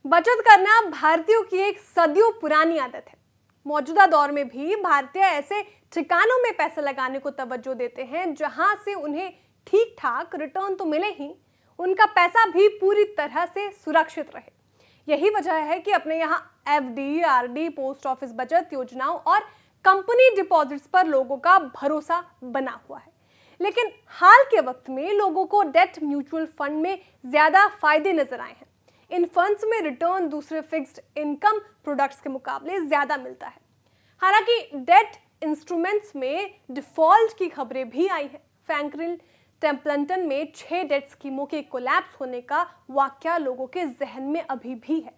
बचत करना भारतीयों की एक सदियों पुरानी आदत है। मौजूदा दौर में भी भारतीय ऐसे ठिकानों में पैसे लगाने को तवज्जो देते हैं जहां से उन्हें ठीक ठाक रिटर्न तो मिले ही, उनका पैसा भी पूरी तरह से सुरक्षित रहे। यही वजह है कि अपने यहाँ एफडी, आरडी, पोस्ट ऑफिस बचत योजनाओं और कंपनी डिपॉजिट्स पर लोगों का भरोसा बना हुआ है। लेकिन हाल के वक्त में लोगों को डेट म्यूचुअल फंड में ज्यादा फायदे नजर आए हैं। इन फंड्स में रिटर्न दूसरे फिक्स्ड इनकम प्रोडक्ट्स के मुकाबले ज्यादा मिलता है। हालांकि डेट इंस्ट्रूमेंट्स में डिफॉल्ट की खबरें भी आई हैं। फ्रैंकलिन टेम्पल्टन में 6 डेट स्कीमों के कोलैप्स होने का वाकया लोगों के जहन में अभी भी है।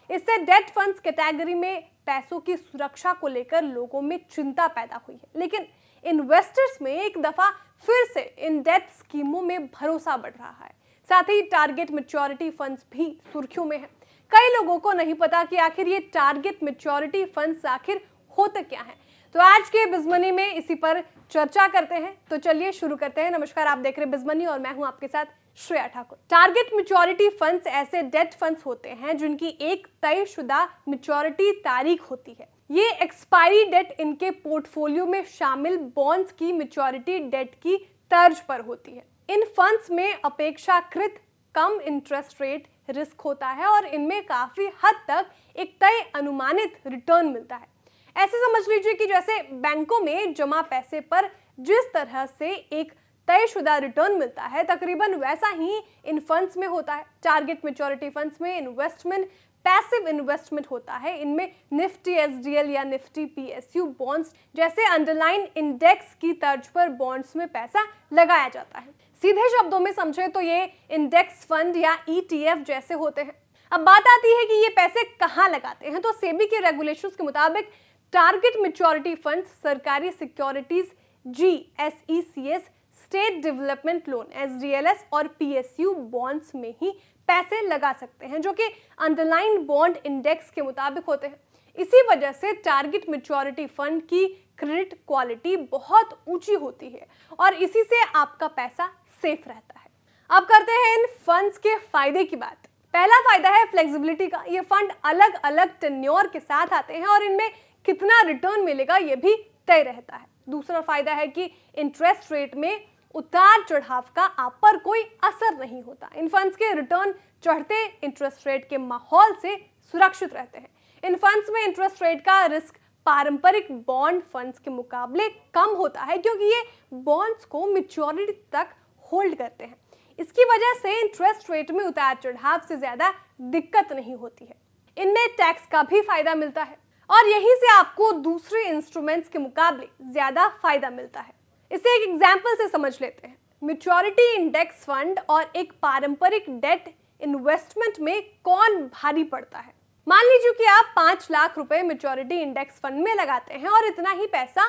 इससे डेट फंड्स कैटेगरी में पैसों की सुरक्षा को लेकर लोगों में चिंता पैदा हुई है। लेकिन इन्वेस्टर्स में एक दफा फिर से इन डेट स्कीमों में भरोसा बढ़ रहा है। साथ ही टारगेट मैच्योरिटी फंड्स भी सुर्खियों में है। कई लोगों को नहीं पता कि आखिर ये टारगेट मैच्योरिटी फंड्स आखिर होते क्या हैं। तो आज के बिजमनी में इसी पर चर्चा करते हैं। तो चलिए शुरू करते हैं। नमस्कार, आप देख रहे हैं बिजमनी और मैं हूं आपके साथ Shreya Thakur. Target maturity funds ऐसे डेट फंड्स होते हैं जिनकी एक तयशुदा मैच्योरिटी तारीख होती है। ये एक्सपायरी डेट इनके पोर्टफोलियो में शामिल बॉन्ड्स की मैच्योरिटी डेट की तर्ज पर होती है। इन फंड्स में अपेक्षाकृत कम इंटरेस्ट रेट रिस्क होता है और इनमें काफी हद तक एक तय अनुमानित रिटर्न मिलता है। ऐसे समझ लीजिए कि जैसे बैंकों में जमा पैसे पर जिस तरह से एक तयशुदा रिटर्न मिलता है, तकरीबन वैसा ही इन फंड्स में होता है। टारगेट मैच्योरिटी फंड्स में इन्वेस्टमेंट पैसिव इन्वेस्टमेंट होता है। इनमें निफ्टी एसडीएल या निफ्टी पीएसयू बॉन्ड्स जैसे अंडरलाइन इंडेक्स की तर्ज पर बॉन्ड्स में पैसा लगाया जाता है। सीधे शब्दों में समझे तो ये इंडेक्स फंड या ईटीएफ जैसे होते हैं। अब बात आती है कि ये पैसे कहाँ लगाते हैं। तो सेबी के रेगुलेशंस के मुताबिक टारगेट मैच्योरिटी फंड सरकारी सिक्योरिटीज जीएसईसीएस, स्टेट डेवलपमेंट लोन एसडीएलएस और पीएसयू बॉन्ड्स में ही पैसे लगा सकते हैं, जो कि अंडरलाइन बॉन्ड इंडेक्स के मुताबिक होते हैं। इसी वजह से टारगेट मैच्योरिटी फंड की क्रेडिट क्वालिटी बहुत ऊंची होती है और इसी से आपका पैसा सेफ रहता है। अब करते हैं इन फंड्स के फायदे की बात। पहला फायदा है फ्लेक्सिबिलिटी का। ये फंड अलग अलग टेन्योर के साथ आते हैं और इनमें कितना रिटर्न मिलेगा ये भी तय रहता है। दूसरा फायदा है कि इंटरेस्ट रेट में उतार चढ़ाव का आप पर कोई असर नहीं होता। इन फंड्स के रिटर्न चढ़ते इंटरेस्ट रेट के माहौल से सुरक्षित रहते हैं। इन फंड्स में इंटरेस्ट रेट का रिस्क पारंपरिक बॉन्ड फंड्स के मुकाबले कम होता है, क्योंकि ये बॉन्ड्स को मैच्योरिटी तक होल्ड करते हैं। इसकी वजह से इंटरेस्ट रेट में उतार चढ़ाव से ज्यादा दिक्कत नहीं होती है। इनमें टैक्स का भी फायदा मिलता है और यहीं से आपको दूसरे इंस्ट्रूमेंट्स के मुकाबले ज्यादा फायदा मिलता है। इसे एक एग्जाम्पल से समझ लेते हैं। मैच्योरिटी इंडेक्स फंड और एक पारंपरिक डेट इन्वेस्टमेंट में कौन भारी पड़ता है। मान लीजिए कि आप 5 लाख रुपए मैच्योरिटी इंडेक्स फंड में लगाते हैं और इतना ही पैसा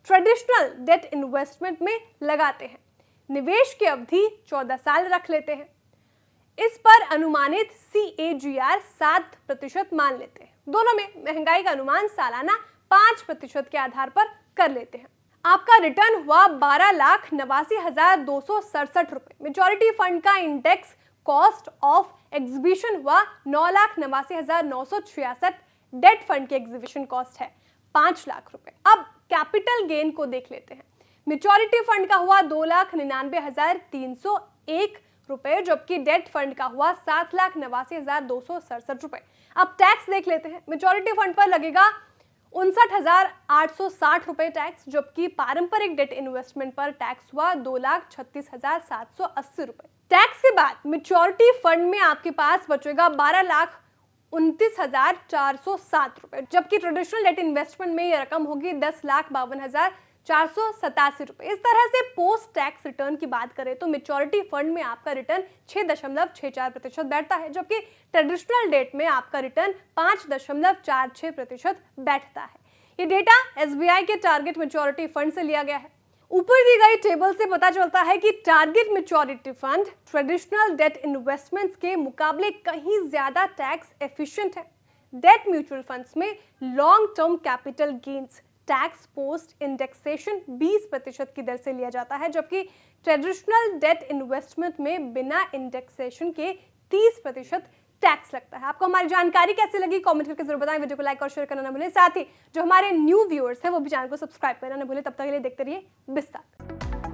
ट्रेडिशनल डेट इन्वेस्टमेंट में लगाते हैं। निवेश की अवधि 14 साल रख लेते हैं। इस पर अनुमानित CAGR 7% मान लेते हैं। दोनों में महंगाई का अनुमान सालाना 5% के आधार पर कर लेते हैं। आपका रिटर्न हुआ 12,89,267 रुपए। मैच्योरिटी फंड का इंडेक्स कॉस्ट ऑफ एग्जीबिशन हुआ 9,89,966। डेट फंड की एग्जीबिशन कॉस्ट है 5 लाख रुपए। अब कैपिटल गेन को देख लेते हैं। मैच्योरिटी फंड का हुआ 2,99,301 रुपए, जबकि डेट फंड का हुआ 7,89,267 रुपए। अब टैक्स देख लेते हैं। मैच्योरिटी फंड पर लगेगा 59,860 रुपए टैक्स, जबकि पारंपरिक डेट इन्वेस्टमेंट पर टैक्स हुआ 2,36,780 रुपए। टैक्स के बाद मैच्योरिटी फंड में आपके पास बचेगा 12,29,407 रुपए, जबकि ट्रेडिशनल डेट इन्वेस्टमेंट में यह रकम होगी 10,52,487 रुपए। इस तरह से पोस्ट टैक्स रिटर्न की बात करें तो मैच्योरिटी फंड में आपका रिटर्न 6.64% बैठता है, जबकि ट्रेडिशनल डेट में आपका रिटर्न 5.46% बैठता है। ये डेटा SBI के टारगेट मैच्योरिटी फंड से लिया गया है। ऊपर दी गई टेबल से पता चलता है कि target maturity fund traditional debt investments के मुकाबले कहीं ज्यादा टैक्स एफिशिएंट है। डेट म्यूचुअल फंड्स में long term capital gains tax post indexation 20% की दर से लिया जाता है, जबकि ट्रेडिशनल डेट इन्वेस्टमेंट में बिना इंडेक्सेशन के 30% टैक्स लगता है। आपको हमारी जानकारी कैसी लगी कमेंट करके जरूर बताएं। वीडियो को लाइक और शेयर करना ना भूलें। साथ ही जो हमारे न्यू व्यूअर्स हैं वो भी चैनल को सब्सक्राइब करना ना भूलें। तब तक के लिए देखते रहिए बिस्तार।